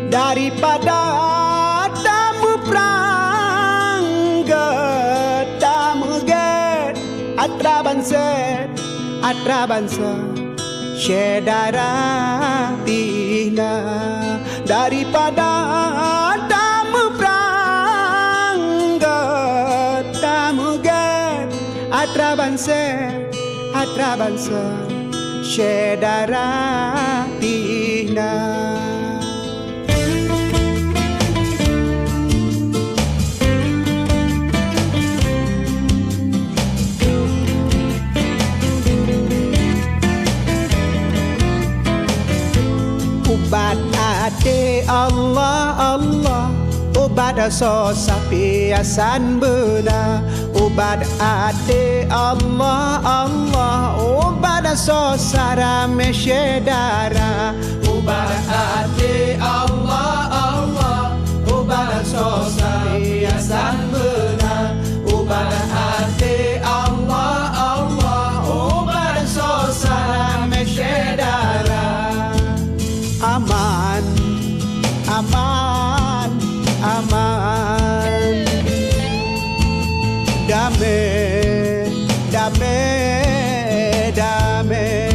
daripada tamu prangga tamu get atra bangsa syedara tina daripada tamu prangga tamu get atra bangsa syedara tina. Ubat ate Allah Allah, ubat so sapiasan benar. Ubat ate Allah Allah, ubat so sara mesyedara. Ubat ate Allah Allah, ubat so sapiasan benar. Ubat ate Allah Allah, ubat so sara mesyedara. Aman, aman, aman, damai, damai, damai.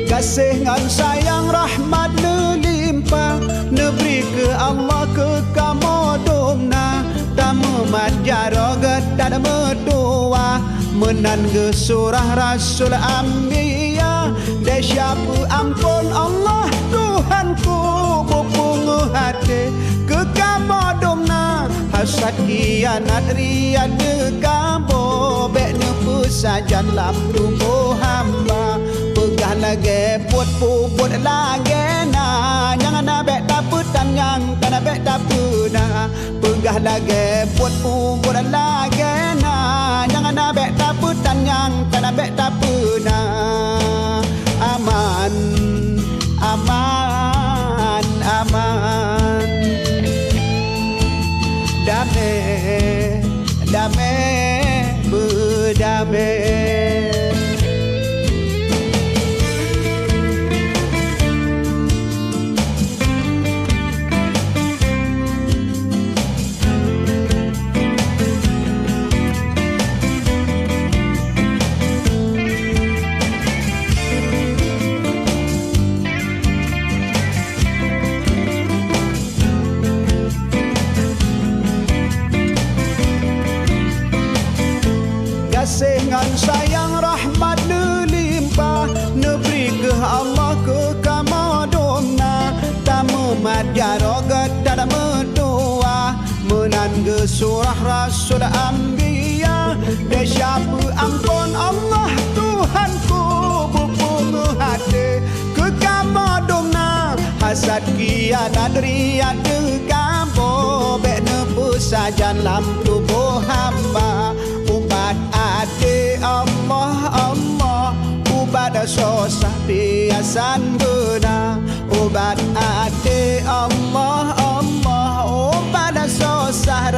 Kasih ngan sayang rahmat melimpah, neberi ke Allah ke kamu domna. Tamu majarogat tak medua, menan ke surah Rasul Ambiya. Dia siapa ampun Allah Tuhanku, bupung hati ke kamu domna. Hasad kianat riad ke kamu, bek nepu sajan lam tubuh hamba. Pegah lagi put lagi na, jangan abek daputan yang tak abek dapuna. Pegah lagi put lagi na, jangan abek daputan yang tak abek dapuna. Aman, aman, aman, damai, damai, berdamai. Kasih ngan sayang rahmat melimpah, neberi ke Allah ke kamu domna. Tamu majarogat tak medua, menan ke surah Rasul Ambiya. Dia siapa ampun Allah Tuhanku, bupung hati ke kamu domna. Hasad kianat riad ke kamu, bek nepu sajan lam tubuh hamba. Ubat ate Allah Allah, ubat sosah biasan benar. Ubat ate Allah Allah, ubat sosah